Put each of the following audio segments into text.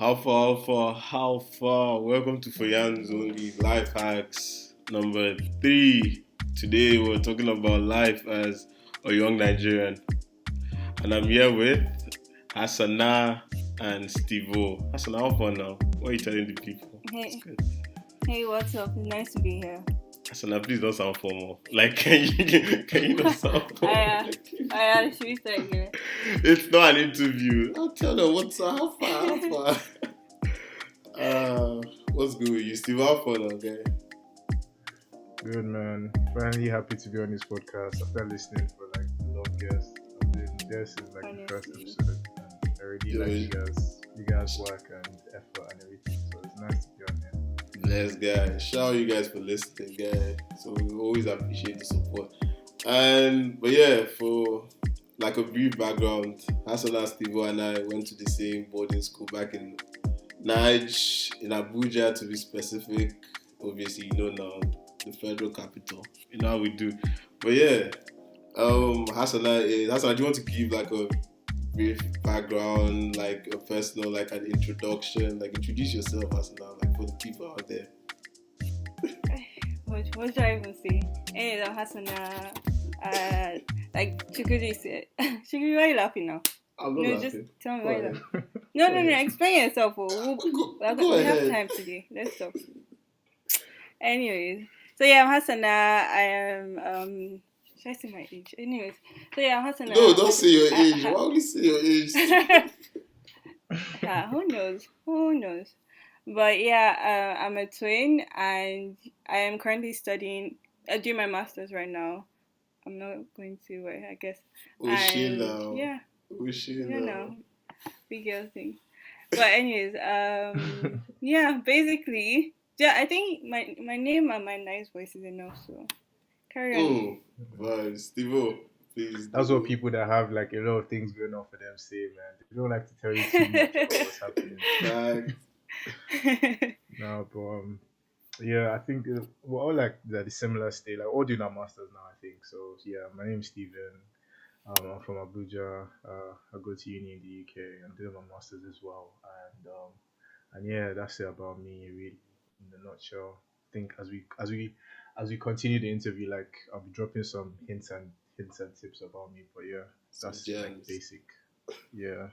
How far? Welcome to Foyan's Only Life Hacks number 3. Today we're talking about life as a young Nigerian. And I'm here with Hassana and Steve-O. Hassana, how far now? What are you telling the people? Hey, hey, what's up? Nice to be here. Hassana, please don't sound formal. Like, can you not sound formal? I should we start again? It's not an interview. I'll tell them what's up, how far. What's good with you, Steve? How far now, guy? Good man. Finally happy to be on this podcast after listening for like the longest. I've been there since like the first episode. And I really like you guys' work and effort and everything. So it's nice to be on here. Bless guys. Shout out you guys for listening, guys. So we always appreciate the support. But yeah, for like a brief background, Hassana Stephen and I went to the same boarding school back in in Abuja to be specific. Obviously, you know now, the federal capital. You know how we do. But yeah, Hassana, do you want to give like a brief background, like a personal, like an introduction, like introduce yourself, Hassana, like for the people out there? What should I even say? Anyways, I'm Hassana. Like Chukudi said. Chukudi, why are you laughing now? I'm not laughing. Just tell me why you're laughing. No, explain yourself. We have time today. Let's talk. Anyways, so yeah, I'm Hassana. I am should I say my age? Anyways, so yeah, I'm Hassana. No, don't say your age. Why would you say your age? Who knows? But yeah, I'm a twin, and I am currently studying. I do my masters right now. I'm not going to, I guess. Shit now. Yeah. Shit You now. know, big girl thing. But anyways, yeah, basically, yeah, I think my name and my nice voice is enough. So carry on. Right, Steve-O, please. That's what people that have like a lot of things going on for them say, man. They don't like to tell you too much about what's happening. No, but yeah, I think we're all like at a similar state. Like all doing our masters now, I think. So yeah, my name's Stephen. I'm from Abuja. I go to uni in the UK. I'm doing my masters as well. And yeah, that's it about me, really, in a nutshell. I think as we continue the interview, like I'll be dropping some hints and tips about me. But yeah, that's like basic. Yeah.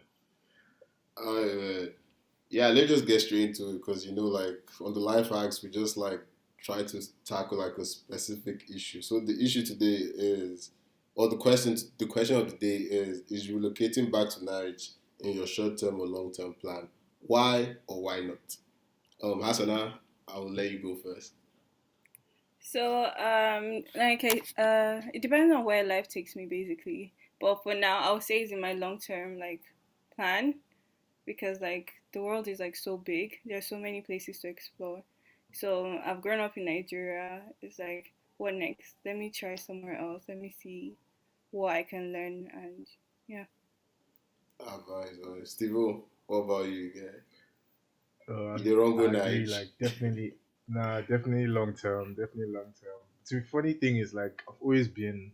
Yeah, let's just get straight into it because like on the life hacks, we just like try to tackle like a specific issue. So the issue today is, or the question of the day is relocating back to Nigeria in your short-term or long-term plan? Why or why not? Hassana, I will let you go first. So, it depends on where life takes me, basically. But for now, I'll say it's in my long-term like plan, because like the world is like so big. There's so many places to explore. So I've grown up in Nigeria. It's like, what next? Let me try somewhere else. Let me see what I can learn, and yeah. Advice. Steve, what about you, guy? I agree, like definitely long term, The funny thing is I've always been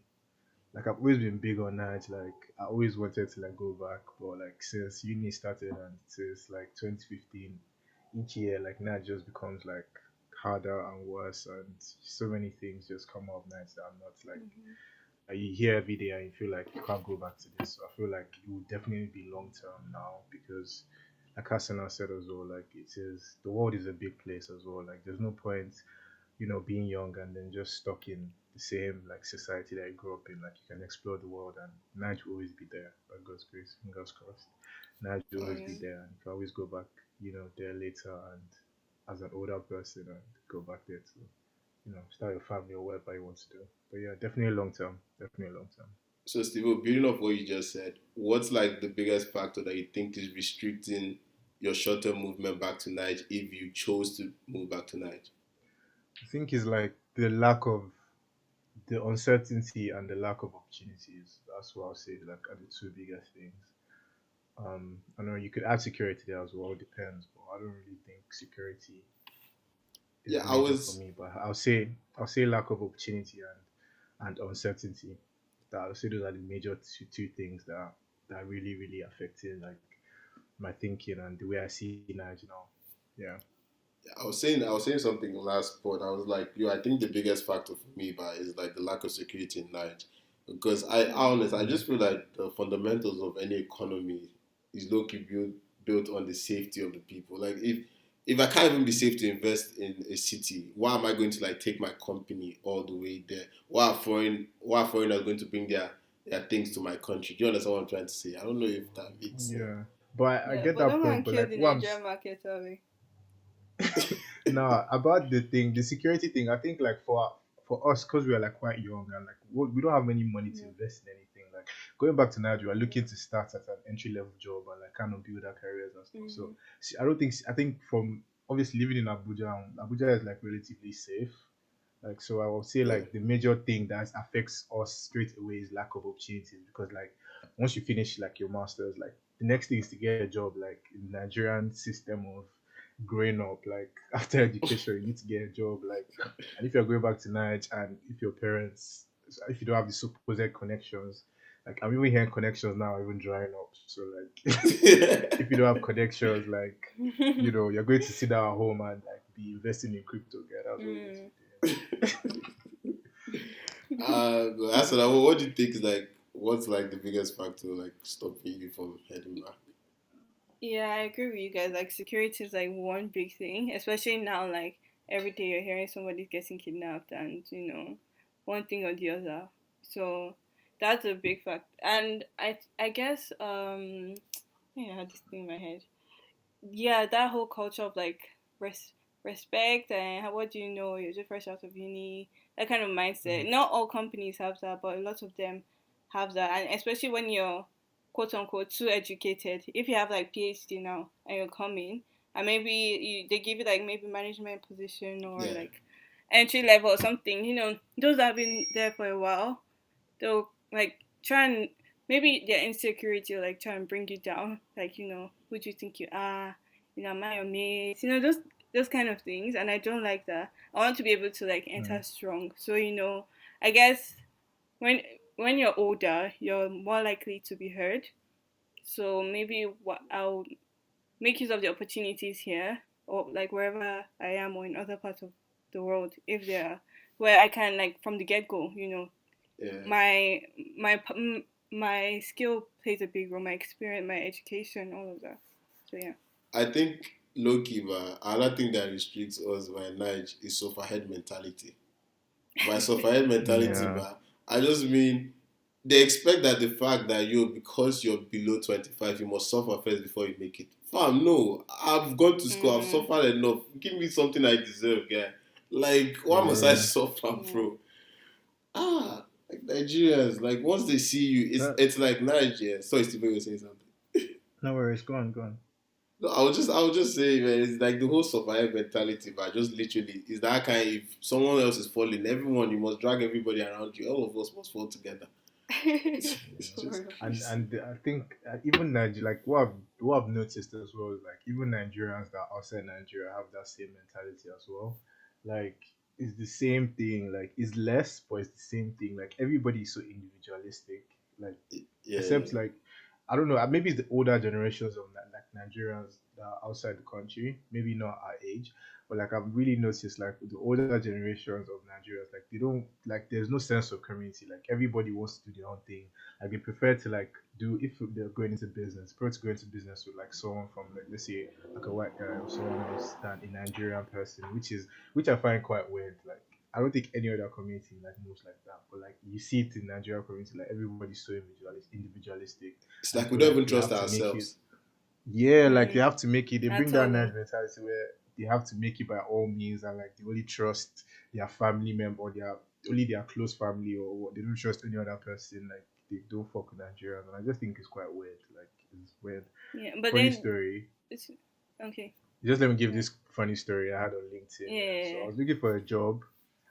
big on night. Like I always wanted to like go back, but like since uni started and since like 2015, each year like night just becomes like harder and worse, and so many things just come up nights that I'm not like you hear every day and you feel like you can't go back to this. So I feel like it will definitely be long term now because, like Hassan said as well, like the world is a big place as well. Like there's no point, being young and then just stuck in the same like society that you grew up in. Like you can explore the world and Nige will always be there. By God's grace, fingers crossed. Nige will always be there and you can always go back, there later and as an older person and go back there to start your family or whatever you want to do. But yeah, definitely long term. So, Steve, building off what you just said, what's like the biggest factor that you think is restricting your short-term movement back to Niger if you chose to move back to Niger? I think it's like the uncertainty and the lack of opportunities. That's what I'll say like are the two biggest things. I know you could add security there as well, depends, but I don't really think security is Yeah, for me. But I'll say lack of opportunity and uncertainty. That I'll say those are the major two things that really, really affecting like my thinking and the way I see Nigeria now. Yeah. I was saying something last pod. I was like, yo, I think the biggest factor for me, but is like the lack of security in Nigeria. Because I Mm. just feel like the fundamentals of any economy is low key built on the safety of the people. Like if I can't even be safe to invest in a city, why am I going to like take my company all the way there? Why are foreigners going to bring their things to my country? Do you understand what I'm trying to say? I don't know if that makes sense. Yeah. But I Yeah, get but that don't go point. and But kill like, the what Nigerian market, sorry. now about the thing, the security thing, I think like for us, because we are like quite young and like we don't have many money to Mm. invest in anything. Like going back to Nigeria, we're looking to start at an entry level job and like kind of build our careers and stuff. So Mm. I don't think I think from obviously living in Abuja, Abuja is like relatively safe. Like so, I would say Yeah, like the major thing that affects us straight away is lack of opportunities because like once you finish like your masters, like the next thing is to get a job. Like in the Nigerian system of growing up, like after education, you need to get a job. Like, and if you're going back to Niger and if your parents, if you don't have the supposed connections, like I'm even hearing connections now are even drying up. So like, if you don't have connections, like you're going to sit down at home and like be investing in crypto. Yeah, that's what you're going to Mm. be that's what do you think is like? What's like the biggest factor like stopping you from heading back? Yeah, I agree with you guys. Like security is like one big thing, especially now. Like every day you're hearing somebody's getting kidnapped, and one thing or the other. So that's a big fact. And I guess yeah, I had this thing in my head. Yeah, that whole culture of like res- respect and what do you know? You're just fresh out of uni. That kind of mindset. doing. Not all companies have that, but a lot of them have that, and especially when you're quote unquote too educated. If you have like PhD now and you're coming, and maybe they give you like maybe management position or Yeah, like entry level or something. Those that have been there for a while, they'll like try and maybe their insecurity will like try and bring you down. Like, who do you think you are? Am I your mate? Those kind of things. And I don't like that. I want to be able to like enter Mm, strong. So, I guess when when you're older, you're more likely to be heard. So maybe what I'll make use of the opportunities here or like wherever I am or in other parts of the world if there are where I can like from the get go, yeah. my my skill plays a big role. My experience, my education, all of that. So yeah. I think low key, but another thing that restricts us by Nige is suffer head mentality. By suffer head mentality, yeah. but I just mean they expect that the fact that you because you're below 25 you must suffer first before you make it. Fam, no, I've gone to school, I've Mm, suffered enough. Give me something I deserve, guy. Like, why must I Yeah. suffer, yeah. bro? Like Nigerians, like once they see you, it's That it's like Nigeria. Sorry, Stephen was saying something. no worries. Go on. Go on. No, I would just say, man, it's like the whole survival mentality, but just literally is that kind. If someone else is falling, everyone you must drag everybody around you. All of us must fall together. It's For just real. And crazy. I think even Niger, like what I've noticed as well is like even Nigerians that are outside Nigeria have that same mentality as well. Like it's the same thing. Like it's less, but it's the same thing. Like everybody is so individualistic. Like Yeah, except like I don't know. Maybe it's the older generations of like Nigerians that are outside the country. Maybe not our age, but like I've really noticed like with the older generations of Nigerians, like they don't like there's no sense of community. Like everybody wants to do their own thing. Like they prefer to like do if they're going into business, prefer to go into business with like someone from like let's say like a white guy or someone else than a Nigerian person, which I find quite weird. Like I don't think any other community like moves like that, but like you see it in Nigerian community, like everybody's so individualistic, it's and like we feel don't like even they trust have to make it. ourselves. Yeah, like they Mm, have to make it. They bring at that all. nice mentality where they have to make it by all means, and like they only trust their family member or their only their close family or what. They don't trust any other person. Like they don't fuck with Nigerians, and I just think it's quite weird. Like it's weird. Yeah, but Funny then story. it's okay. Just let me give Yeah. this funny story I had on LinkedIn. Yeah. So I Yeah. was looking for a job,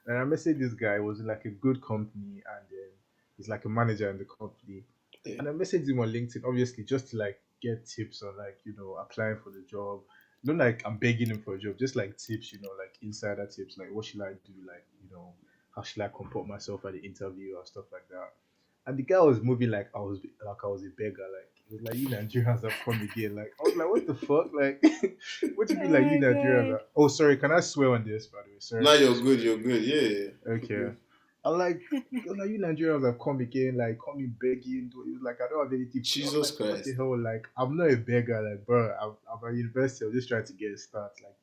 and I messaged this guy. It was like a good company, and then he's like a manager in the company. Yeah, And I messaged him on LinkedIn, obviously, just to like get tips on like applying for the job. Not like I'm begging him for a job, just like tips, like insider tips, like what should I do, like how should I comport myself at the interview or stuff like that. And the guy was moving like I was a beggar, like It was like, you Nigerians have come again. Like, I was like, what the fuck? Like, what do you mean, Oh like, you my Nigerians god. are... Oh, sorry, can I swear on this, by the way? Sorry Now for you're good. swearing. You're good. Yeah. You're Okay. good. I'm like, you're like, you Nigerians have come again, like, coming begging. He was like, I don't have anything for you. I'm Jesus like, what the Christ. hell? Like, I'm not a beggar. Like, bro, I'm at university. I'm just trying to get a start, like,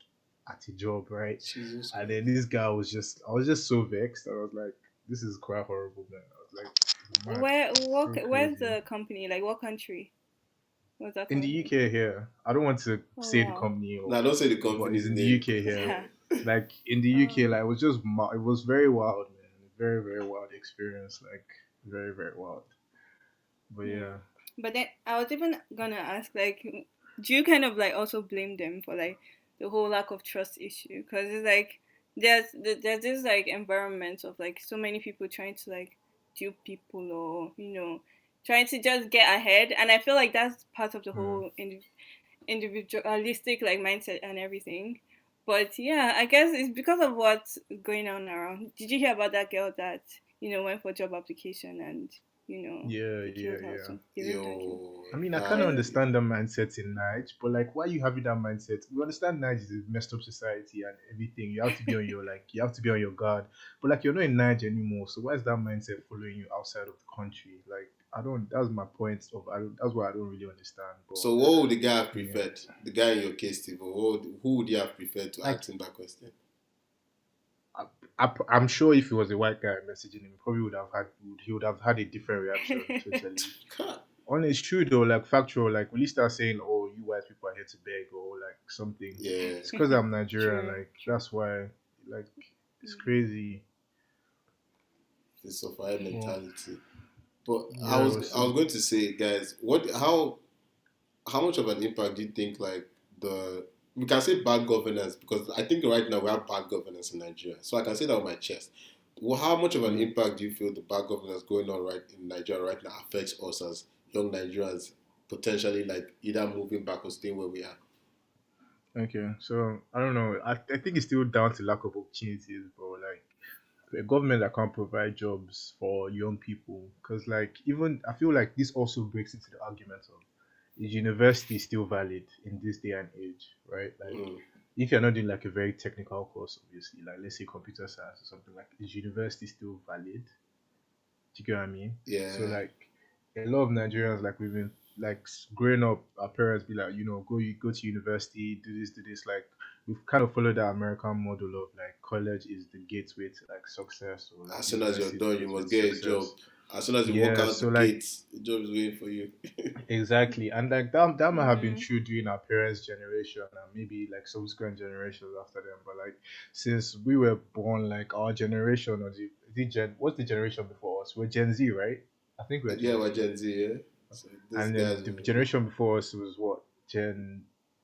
at a job, right? Jesus And Christ. then this guy was just, I was just so vexed. I was like, this is quite horrible, man. I was like, mad, so Where's crazy. the company? Like what country? What's that In the company? UK here, I don't want to Oh say the wow. company, or, Now don't say the but it's company's in the name UK here. because Yeah. Like in the UK, like it was just, it was very wild, man. Very, very wild experience. Like very, very wild. But Yeah. yeah. But then I was even gonna ask, like, do you kind of like also blame them for like the whole lack of trust issue? Because it's like there's this like environment of like so many people trying to like dupe people, or trying to just get ahead, and I feel like that's part of the Mm. whole individualistic like mindset and everything. But yeah, I guess it's because of what's going on around. Did you hear about that girl that went for job application and Yeah, they yeah, killed her? yeah. So they raped her and killed. yo, I mean, I kind of I understand the mindset in Nige, but like, why you having that mindset? We understand Nige is a messed up society and everything. You have to be on your you have to be on your guard. But like, you're not in Nige anymore, so why is that mindset following you outside of the country? Like, I don't. That's my point of. That's why I don't really understand. But so what would the guy have yeah, preferred? The guy in your case, Steve, who would you have preferred to like, ask him that question? I'm sure if he was a white guy messaging him, he probably would have had. He would have had a different reaction. Totally. God. On it's true though, like factual, like will you start saying, "Oh, you white people are here to beg" or like something? Yeah, It's because I'm Nigerian, True, like true. that's why, like it's Mhm. crazy. the suffer Well, mentality. But I yeah, it was was I was going to say, guys, how much of an impact do you think like the we can say bad governance, because I think right now we have bad governance in Nigeria. So I can say that on my chest. Well, how much of an mm, impact do you feel the bad governance going on right in Nigeria right now affects us as young Nigerians, potentially like either moving back or staying where we are? okay. So I don't know. I think it's still down to lack of opportunities, bro. Like a government that can't provide jobs for young people, because like even I feel like this also breaks into the argument of, is university still valid in this day and age, right? Like Mm, if you're not doing like a very technical course, obviously, like let's say computer science or something, like is university still valid? Do you get what I mean? So yeah, like a lot of Nigerians, like we've been like growing up, our parents be like, go to university, do this. Like we've kind of followed that American model of like college is the gateway to like success, or like as soon as you're university is the done, you gateway must to get a job. success. As soon as you walk Yeah, out the so like gates, the job is waiting for you. exactly, and like that might have been Mhm. true during our parents' generation and maybe like subsequent generations after them. But like since we were born, like our generation or the gen, what's the generation before us? We're Gen Z, right? I think we're Yeah, Gen we're Z. Gen Z, yeah. So these And guys then the will generation before us was what? Gen,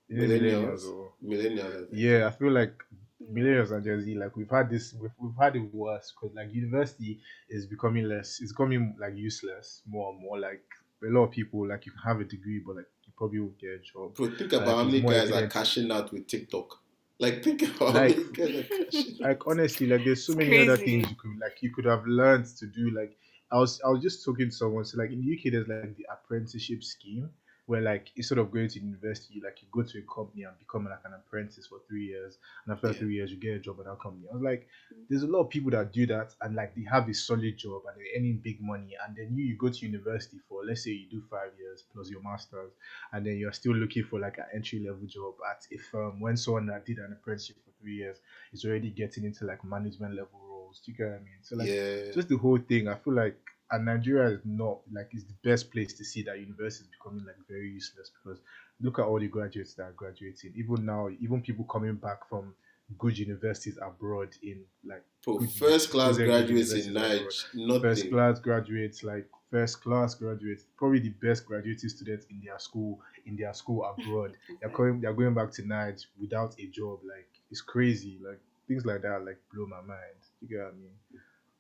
is it millennials millennials, or? millennials, I think. Yeah, I feel like Yeah. millennials and Gen Z, like we've had this, we've had it worse because like university is becoming less, it's becoming like useless more and more. Like a lot of people, like you can have a degree, but like you probably won't get a job. Bro, think And about like how it's many more guys are evident, cashing out with TikTok. Like, think about how like many guys are cashing out. like honestly, like there's so It's many other things crazy. you could have learned to do. Like I was just talking to someone. So like in the UK, there's like the apprenticeship scheme where like instead of going to university, like you go to a company and become like an apprentice for 3 years, and after Yeah, 3 years you get a job at that company. I was like, there's a lot of people that do that and like they have a solid job and they're earning big money, and then you go to university for, let's say you do 5 years plus your masters, and then you're still looking for like an entry level job at a firm when someone that did an apprenticeship for 3 years is already getting into like management level roles. Do you get what I mean? So like yeah, just the whole thing, I feel like and Nigeria is not like is the best place to see that university is becoming like very useless because look at all the graduates that are graduating. Even now, even people coming back from good universities abroad in like bro. good First class supposed good graduates in universities abroad. Nige, nothing. First class graduates, probably the best graduating students in their school abroad. Exactly. They're going back to Nige without a job. Like it's crazy. Like things like that like blow my mind. You get what I mean?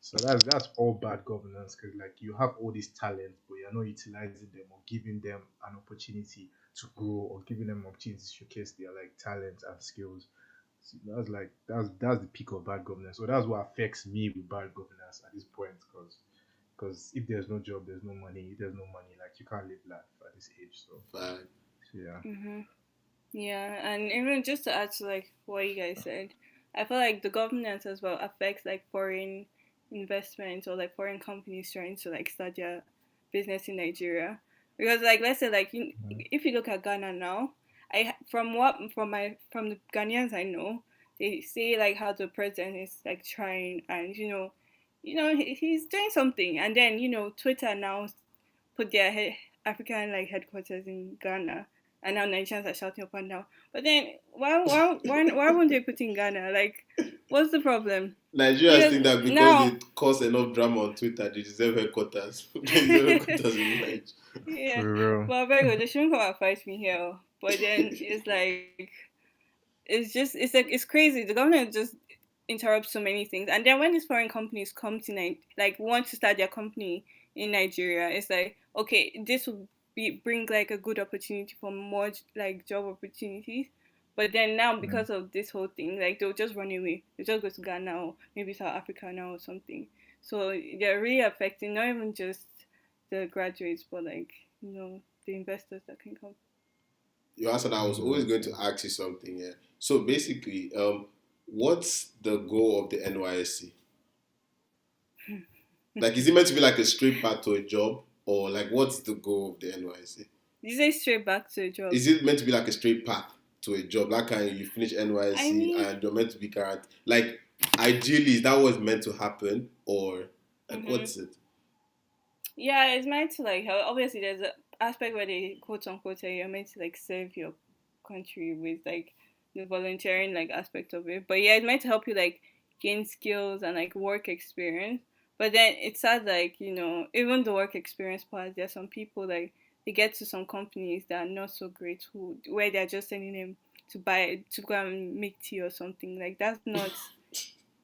So that's all bad governance because like you have all these talents, but you're not utilizing them or giving them an opportunity to grow or giving them an opportunity to showcase their like talents and skills. So that's the peak of bad governance. So that's what affects me with bad governance at this point because Because if there's no job, there's no money. If there's no money, like you can't live life at this age. Fine. So yeah. Mm-hmm. Yeah, and even just to add to like what you guys said, I feel like the governance as well affects like foreign investments or like foreign companies trying to like start their business in Nigeria. Because like let's say like if you look at Ghana now, from the Ghanaians I know, they say like how the president is like trying and he's doing something, and then Twitter now put their African like headquarters in Ghana, and now Nigerians are shouting up and down. But then why won't they put in Ghana? Like, what's the problem? Nigerians Because think that because now, they cause enough drama on Twitter, they deserve headquarters. They deserve headquarters in Nigeria. yeah, For real. but very good. They shouldn't come and fight me here. But then it's like it's crazy. The government just interrupts so many things, and then when these foreign companies come to like want to start their company in Nigeria, it's like okay, this will bring like a good opportunity for more like job opportunities. But then now Mm. because of this whole thing, like they'll just run away. They'll just go to Ghana or maybe South Africa now or something. So they're really affecting not even just the graduates, but like the investors that can come. You answered. I was always going to ask you something. Yeah. So basically, what's the goal of the NYSC? Like, is it meant to be like a straight path to a job, or like, what's the goal of the NYSC? You say straight back to a job. Is it meant to be like a straight path to a job? Like, kind you finish I NYSC mean, and you're meant to be guaranteed. Like, ideally, is that what's meant to happen, or like, what's it? yeah, it's meant to like help. Obviously, there's an aspect where they quote unquote say you're meant to like serve your country with like the volunteering like aspect of it. But yeah, it's meant to help you like gain skills and like work experience. But then it's sad like even the work experience part, there's some people like they get to some companies that are not so great where they're just sending them to go and make tea or something. Like that's not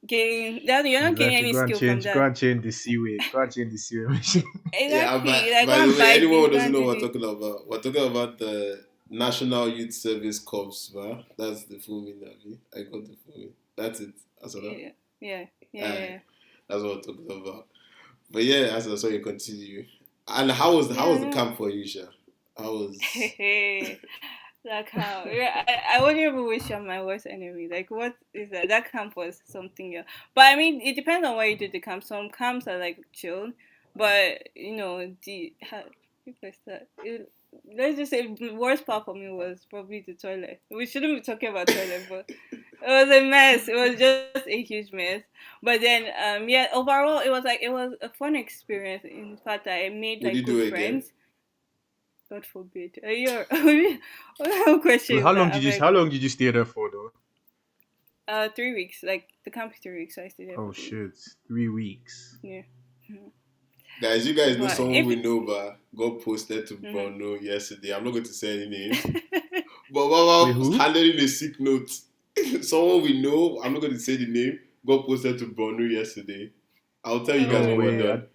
getting that you're not getting Exactly. any skill from Go that. and change the C way. Go and change the C way machine. Yeah, Exactly. Like go by the and way, buy anyone this, who go doesn't and know do what this. we're talking about the National Youth Service Corps, man. That's the full meaning of it. I got the full meaning. That's it. That's all. Yeah, yeah, yeah, Alright, yeah. that's what we're talking about. But yeah, as I saw you continue. And how was Yeah, the no. camp for you, Sha? How was That camp. Yeah, I wouldn't even wish on my worst enemy. Like, what is that? That camp was something else. But I mean, it depends on where you do the camp. Some camps are like chill, but people that. Let's just say the worst part for me was probably the toilet. We shouldn't be talking about toilet, but it was a mess. It was just a huge mess. But then, yeah, overall, it was a fun experience. In fact, I made would like you do good it again? friends. God forbid. What kind of question So is that? I'm how like, long did you stay there for though? 3 weeks. Like the camp is 3 weeks, so I stayed there for Oh 3 weeks. shit. 3 weeks. Yeah. Mhm. Guys, you guys know But someone if we know but got posted to mhm. Borno yesterday. I'm not going to say any names. But Wait, Baba was who? handling a sick note. Someone we know, I'm not going to say the name, got posted to Borno yesterday. I'll tell you guys No what we're way. done.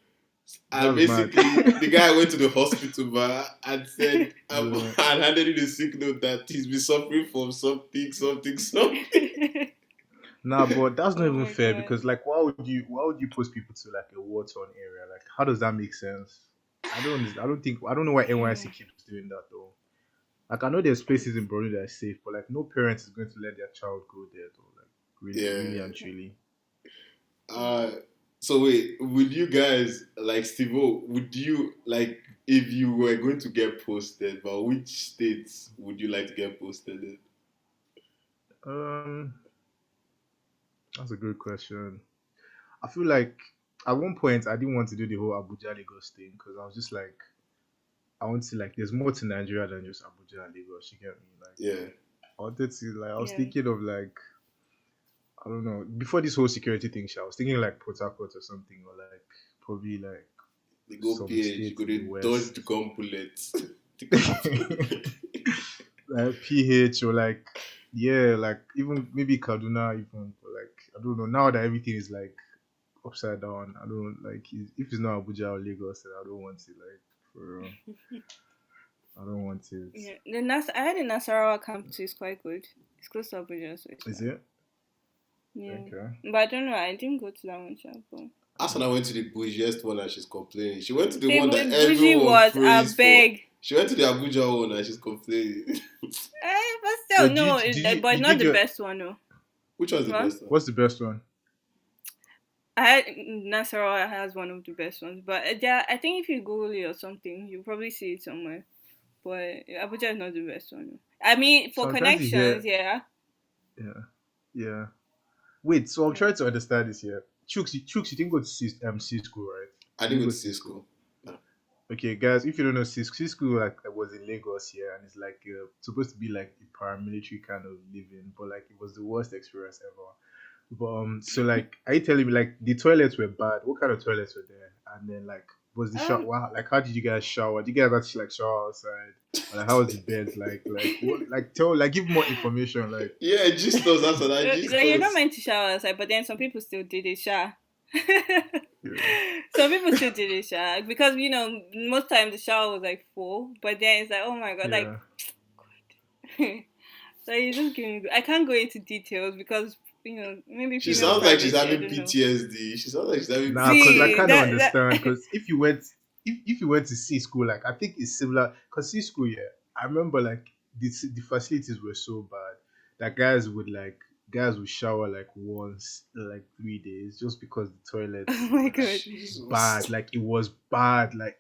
And That's mad. basically, the guy went to the hospital and said, Bro. and handed in a sick note that he's been suffering from something. Nah, but that's not Oh even my fair god. because like why would you post people to like a war torn area? Like how does that make sense? I don't know why NYC keeps doing that though. Like I know there's places in Brunei that are safe, but like no parent is going to let their child go there though. Like really Yeah. and truly. Uh, so wait, would you guys, like Steve, would you, like, if you were going to get posted, but which states would you like to get posted in? Um that's a good question. I feel like at one point I didn't want to do the whole Abuja Lagos thing because I was just like I want to like there's more to Nigeria than just Abuja and Lagos, you get me? Like Yeah. I wanted to like I was Yeah. thinking of like I don't know. Before this whole security thing, I was thinking like Port Harcourt or something, or like probably like They go some PH, you state go in the to dodge west, the gun bullets. like PH or like yeah, like even maybe Kaduna, even or like I don't know. Now that everything is like upside down, I don't like if it's not Abuja or Lagos, then I don't want it. Like for real, I don't want it. Yeah. I heard the Nasarawa camp too is quite good. It's close to Abuja, so it's Is fine. it Yeah. okay? But I don't know. I didn't go to that one, sha, but Asana went to the bougiest one and she's complaining. She went to the Say one that bougie everyone what? I praised for. beg. She went to the Abuja one and she's complaining. But So still, no, but it's you not did the your best one, no. Which one's the What? best one? what's the best one? Nasarawa has one of the best ones, but there, I think if you Google it or something, you'll probably see it somewhere. But Abuja is not the best one. No. I mean, for So I'm trying to connections, hear. yeah. Yeah, yeah. Wait, so I'm Yeah. trying to understand this here. Chooks, you didn't go to C school, right? I You didn't didn't go go to to C C school. school. No. Okay, guys, if you don't know, C school like was in Lagos here, and it's like supposed to be like a paramilitary kind of living, but like it was the worst experience ever. But so like, are you telling me like the toilets were bad? What kind of toilets were there? And then like, was the shower? Um, Wow, like how did you guys shower? Did you guys actually like shower outside? Or, like how was the beds? Like what? Like tell like give more information. Like Yeah, just us, Asana, just you're not us. meant to shower outside, but then some people still did it, shower. yeah, Some people still did it, shower, because most times the shower was like full, but then it's like, oh my god, like. yeah. So you just give me. I can't go into details because maybe She female sounds like she's privacy. I having don't know. PTSD. She sounds like she's having Nah, cause I See kind of that understand. Cause if you went to C school, like I think it's similar. Cause C school, yeah, I remember like the facilities were so bad that guys would shower like once in, like 3 days just because the oh toilets my were like god. Jesus. bad. Like it was bad. Like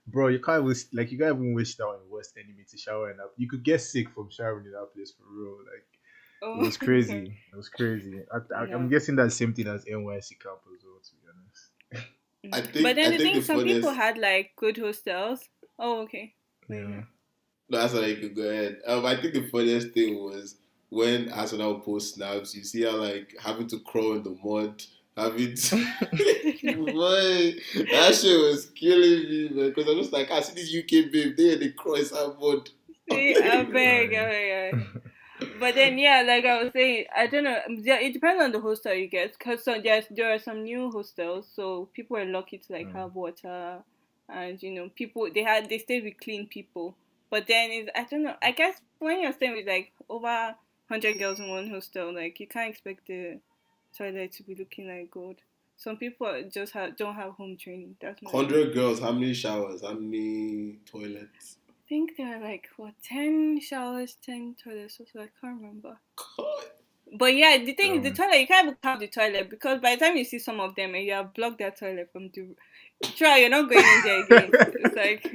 bro, you can't even wish down in West Enemy to shower in that. You could get sick from showering in that place for real. Like Oh it was my god. crazy. It was crazy. I'm No. guessing that's the same thing as NYSC camp as well, to be honest. But then I the think thing, the some people funniest. had like good hostels. Oh, okay. Like, Yeah. yeah. No, that's why you could go ahead. I think the funniest thing was when Arsenal post snaps. You see her like having to crawl in the mud, having to. Boy, that shit was killing me, man. Because I was like, I see this UK babe, they in the cross and mud. See, I beg, I Right. beg, I beg. But then, yeah, like I was saying, I don't know. It depends on the hostel you get, because there are some new hostels, so people are lucky to like Mm. have water, and people they stay with clean people. But then I don't know. I guess when you're staying with like over 100 girls in one hostel, like you can't expect the toilet to be looking like gold. Some people don't have home training. That's my own. 100 girls, how many showers? How many toilets? I think there are like 10 showers, 10 toilets. So I can't remember. God. But yeah, the thing is, the Um, toilet, you can't even count the toilet, because by the time you see some of them and you have blocked that toilet from the. Try, you're not going in there again. It's like.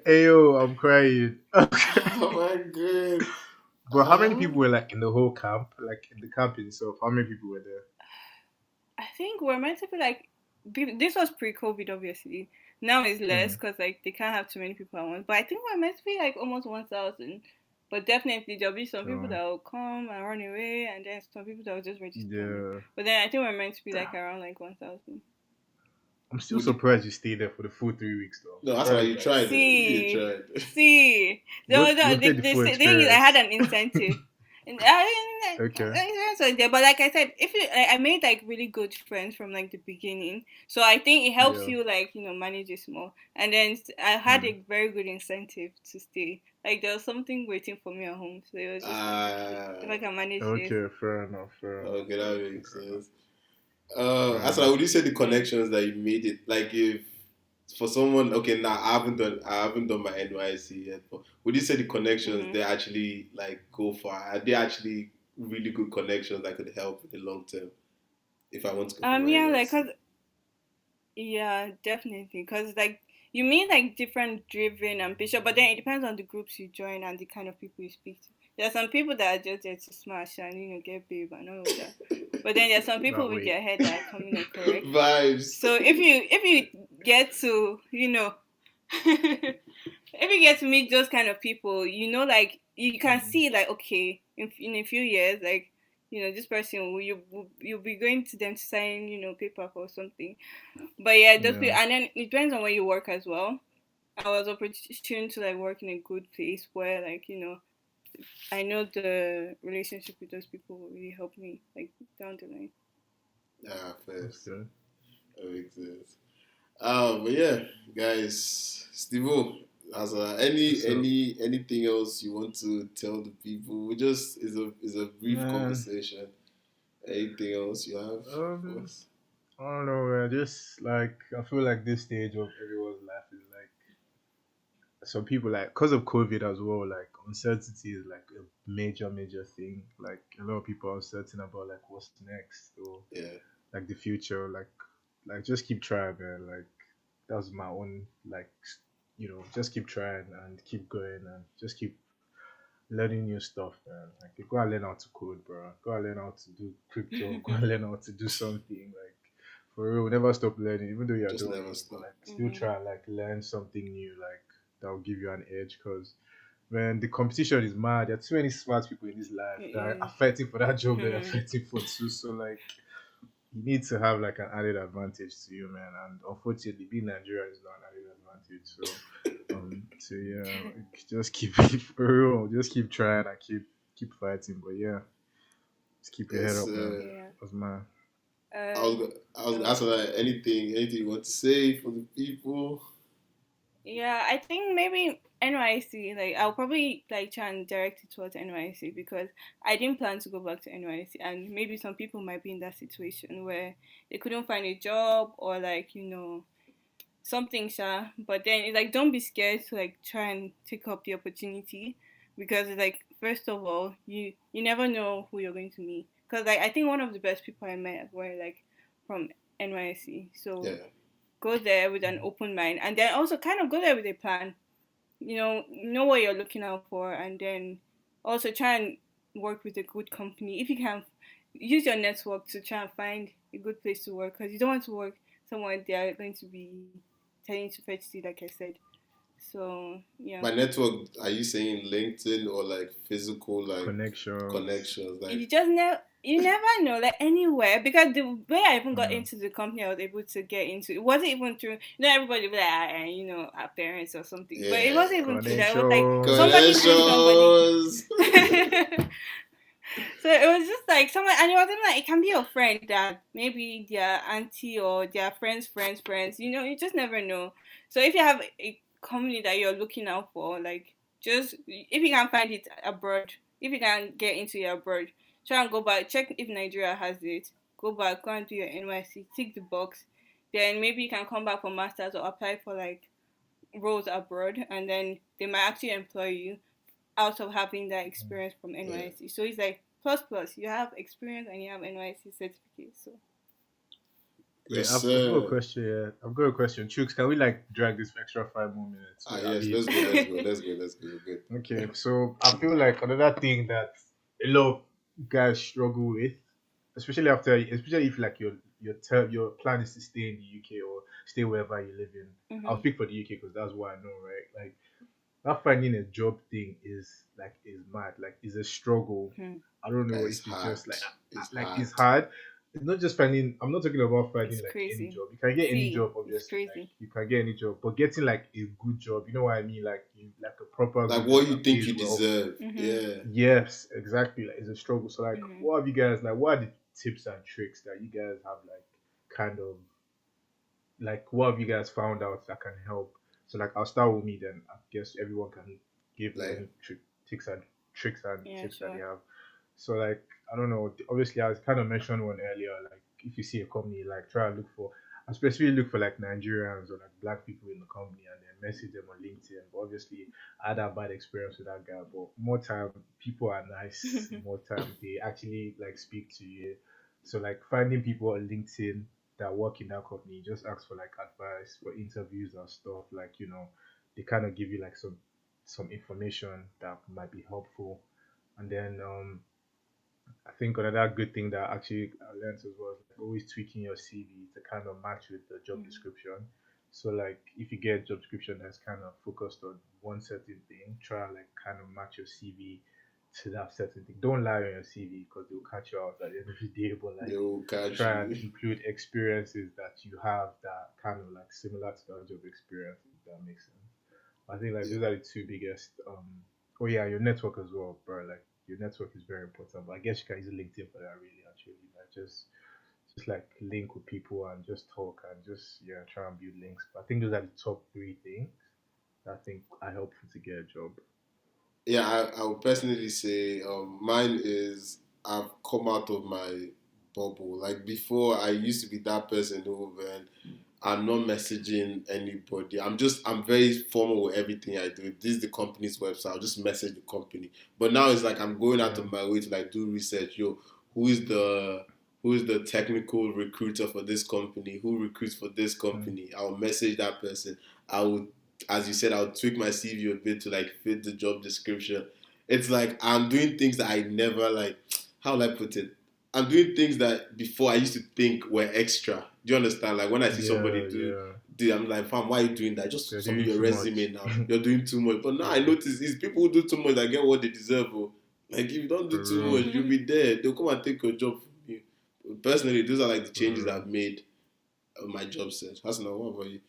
Ayo, I'm crying. Oh my god. Bro, how many people Um, were like in the whole camp? Like in the camp itself, how many people were there? I think we're meant to be like. This was pre COVID, obviously. Now it's less Mm. because like they can't have too many people at once. But I think we're meant to be like almost 1,000. But definitely there'll be some people So that will come and run away, and then some people that will just register. yeah, But then I think we're meant to be like around like 1,000. I'm still would you, surprised you stayed there for the full 3 weeks though. no, that's why Surprised, you like tried it. You See, tried. see. you wanted the The full thing is, I had experience. an incentive. And Okay. but like I said, if I made like really good friends from like the beginning, so I think it helps Yeah. you like manage it more. And then I had Mm. a very good incentive to stay. Like there was something waiting for me at home, so it was just like, if I can manage this. Okay, fair enough, fair enough, Okay, fair that enough, makes fair enough. sense. Fair Asla, enough. would you say the Mm. connections that you made it, like if for someone, okay, now I haven't done my NYC yet, but would you say the connections Mm-hmm. they actually like go far? Are they actually really good connections that could help in the long term if I want to go for my Yeah, like, NYC? cause yeah, definitely. Because, like, you meet, like, different driven and bishop, but then it depends on the groups you join and the kind of people you speak to. There are some people that are just there to smash and, get babe and all of that. But then there are some people No, with wait. their head that are coming and correct. Vibes. So if you get to, if you get to meet those kind of people, like, you can Mm. see, like, okay, in a few years, like, this person, you'll be going to them to sign, paper for something. But yeah, those Yeah. people, and then it depends on where you work as well. I was opportune to like work in a good place where like I know the relationship with those people will really help me like down the line. Ah, That's first. good. That makes sense. But yeah, guys, Steve, as So anything else you want to tell the people? We just is a brief man, conversation. Anything else you have for um us? I don't know, man. Just like I feel like this stage of everyone's life is like some people like because of COVID as well. Like uncertainty is like a major thing. Like a lot of people are uncertain about like what's next or Yeah. like the future. Like just keep trying, man. Like that's my own like just keep trying and keep going and just keep learning new stuff, man. Like you go and learn how to code, bro. Go and learn how to do crypto. Go and learn how to do something. Like for real, never stop learning. Even though you're Just doing never it, but stop. like still Mm-hmm. try and like learn something new. Like that will give you an edge. Cause man, the competition is mad. There are too many smart people in this life that It are fighting for that job that you're is. fighting for too. So like you need to have like an added advantage to you, man. And unfortunately, being Nigerian is not an added advantage. So yeah, like, just keep for real, just keep trying and keep fighting. But yeah, just keep your head Yes. up, man. Yeah. That's my I was Um. asking like anything you want to say for the people. Yeah, I think maybe NYC. Like, I'll probably like try and direct it towards NYC because I didn't plan to go back to NYC, and maybe some people might be in that situation where they couldn't find a job or like something, sha. But then it's like don't be scared to like try and take up the opportunity because it's like first of all you never know who you're going to meet. Cause like I think one of the best people I met were like from NYSC. So Yeah. go there with an open mind and then also kind of go there with a plan. Know what you're looking out for and then also try and work with a good company. If you can use your network to try and find a good place to work because you don't want to work somewhere they are going to be telling you to fetch tea like I said. So yeah. By network, are you saying LinkedIn or like physical like connections. connections? Like You never know like anywhere because the way I even got Mm. into the company I was able to get into it wasn't even through everybody was like our parents or something but it wasn't yeah, even through that it was like Connections. somebody knew somebody. connections. So it was just like someone, and it wasn't like it can be your friend that maybe their auntie or their friends. You just never know. So if you have a company that you're looking out for, like just if you can find it abroad, if you can get into it abroad, try and go back. Check if Nigeria has it. Go back, go and do your NYC, tick the box. Then maybe you can come back for masters or apply for like roles abroad, and then they might actually employ you out of having that experience from Yeah. NYSC. So it's like plus plus. You have experience and you have NYSC certificate. So Wait, Yes, I've got a sir. question. Yeah, I've got a question. Chooks, can we like drag this for extra 5 more minutes? Ah, Wait, yes. Abby. Let's go. We're good. Okay, so I feel like another thing that a lot of guys struggle with, especially if like your plan is to stay in the UK or stay wherever you live in. I'll mhm. speak for the UK because that's what I know, right? Like that finding a job thing is mad. Like is a struggle. Hmm. I don't know It's if it's hard. just like It's it's hard. hard. It's not just finding. I'm not talking about finding It's like any crazy. job. You can get any See, job, it's obviously. Like crazy. you can get any job, but getting like a good job, you know what I mean? Like a proper Like good job what you that think pays you well. deserve. Mhm. Yeah. Yes, exactly. Like it's a struggle. So like, Mhm. what have you guys like? What are the tips and tricks that you guys have like kind of like what have you guys found out that can help? So like I'll start with me then. I guess everyone can give Like any tricks and Yeah, tips that they sure. have. So like I don't know. Obviously, I kind of mentioned one earlier. Like if you see a company, like try and look for. I specifically look for like Nigerians or like black people in the company and then message them on LinkedIn. But obviously, I had a bad experience with that guy. But more time, people are nice. More time, they actually like speak to you. So like finding people on LinkedIn that work in that company, just ask for like advice for interviews and stuff. Like they kind of give you like some information that might be helpful. And then I think another good thing that actually I learned as well is like always tweaking your CV to kind of match with the job Mhm. description. So like if you get a job description that's kind of focused on one certain thing, try and like kind of match your CV to that certain thing. Don't lie on your CV because they'll catch you out at the end of the day. But like they will catch try and you. include experiences that you have that kind of like similar to that job experience, if that makes sense. I think like Yeah. those are the two biggest. Oh yeah, your network as well, bro. Like your network is very important. But I guess you can use LinkedIn for that, really. Actually, like just like link with people and just talk and just try and build links. But I think those are the top three things that I think are helpful to get a job. Yeah, I would personally say mine is I've come out of my bubble. Like before, I used to be that person who, man, I'm not messaging anybody. I'm very formal with everything I do. If this is the company's website, I'll just message the company. But now it's like I'm going out of my way to like do research. Yo, who is the technical recruiter for this company? Who recruits for this company? I'll message that person. I would, as you said, I'll tweak my CV a bit to like fit the job description. It's like I'm doing things that I never like. How will I put it? I'm doing things that before I used to think were extra. Do you understand? Like when I see somebody do, I'm like, fam, why are you doing that? Just You're submit doing your too resume much. now. You're doing too much. But now I notice it's people who do too much that get what they deserve. Oh. Like if you don't do For too real. much, you'll be there. They'll come and take your job from you. Personally, those are like the changes real. I've made on my job search. Hassana, what about you?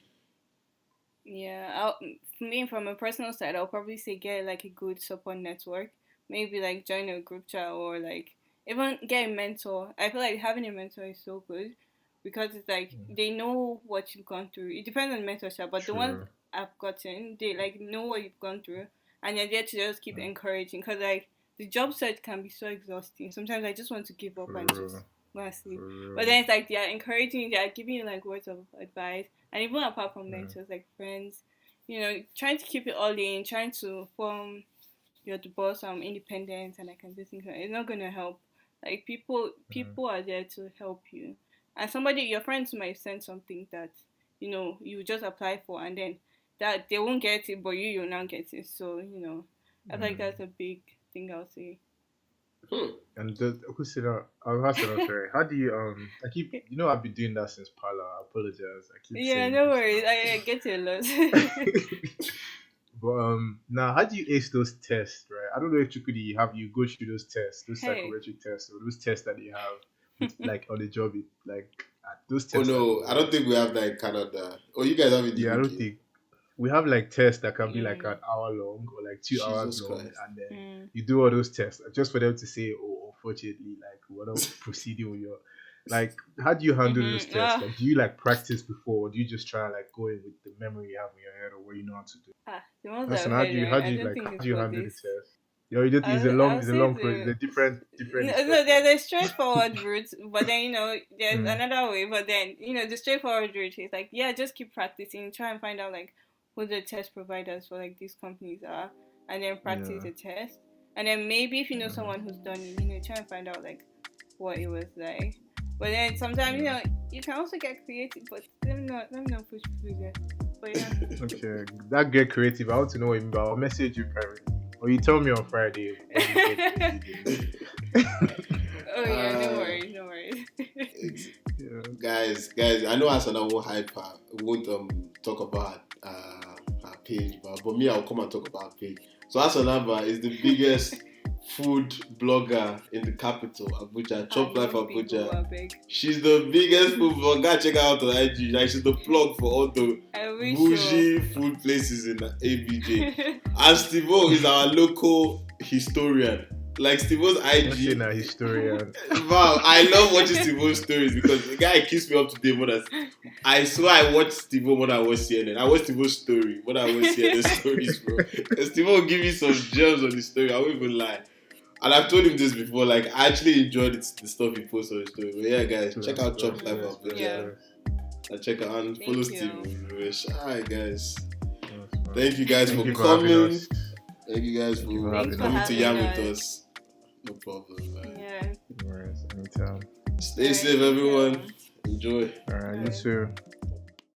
Yeah, for me, from a personal side, I'll probably say get like a good support network. Maybe like join a group chat or like even get a mentor. I feel like having a mentor is so good because it's like they know what you've gone through. It depends on mentorship, but the ones True. I've gotten, they like know what you've gone through and you're there to just keep encouraging because like the job search can be so exhausting. Sometimes I just want to give up For and just real. go and sleep. For But real. then it's like they're encouraging, they're giving you like words of advice, and even apart from mentors, like friends, trying to keep it all in, trying to form you're the boss, I'm independent, and I can do things. It's not gonna help. Like people are there to help you, and your friends might send something that you just apply for, and then that they won't get it, but you'll now get it. So I feel like that's a big thing I'll say. Hmm. And who said that? Oh, how said that? Sorry. How do you I keep I've been doing that since Pala. I apologize. I keep Yeah, saying no this worries. I get it a lot. now. But now how do you ace those tests, right? I don't know if Chukudi have you go through those tests, those Hey. psychometric tests, or those tests that they have with like on the job, those Oh tests that no, they I have. don't think we have that in Canada. Oh, you guys have it in the Yeah, I don't UK. think we have like tests that can be like an Mm, hour long or like 2 hours Jesus long, Christ. and then mm, you do all those tests just for them to say, "Oh, unfortunately, like we're not proceeding with your." Like, how do you handle those mm-hmm. tests? Like, do you like practice before, or do you just try and like go in with the memory you have in your head or what you know how to do? The ones That's I've and heard, how I do you don't like think how it's do you for handle the this. test? You know, I'll it's a say long it's a different no, instruction. there's a straightforward route, but then there's Mm, another way. But then the straightforward route is like just keep practicing, try and find out like who the test providers for like these companies are, and then practice yeah. the test. And then maybe if you know Mm, someone who's done it, try and find out like what it was like. But then sometimes yeah. you can also get creative, but let me not push people there. But yeah. Okay, that get creative. I want to know what you mean, but I'll message you privately, or you tell me on Friday when you get the details. Oh yeah, no uh, worries, no worries. ex- Yeah. guys, I know Hassana won't won't talk about her page, but me, I'll come and talk about her page. So Hassana is the biggest food blogger in the capital, Abuja, Chop Life Young people Abuja. are big. She's the biggest food blogger. Check her out on IG. Like she's the plug for all the I wish so. bougie food places in ABJ. And Steve-O is our local historian. Like Steve-O's Let's say IG. now historian. Wow, I love watching Steve-O's stories because the guy keeps me up to date more than. I swear I watch Steve-O more than I watch CNN. I watch Steve-O's story more than I watch CNN stories, bro. And Steve-O will give me some gems on the story. I won't even lie. And I've told him this before. Like I actually enjoyed the stuff he posts on his story. But yeah, guys, check out Chop Life Bless, bless, Yeah. Abuja. And check out and follow Thank you. Steve. Alright, guys. bless, man. Thank you guys Thank for you for having coming. us. Thank you guys Thank you for for having Thanks for coming us. to having yarn with us. us. No problem, man. Yeah. No worries, anytime. Stay Alright, safe, thank everyone. you. Enjoy. Alright, you Alright. too.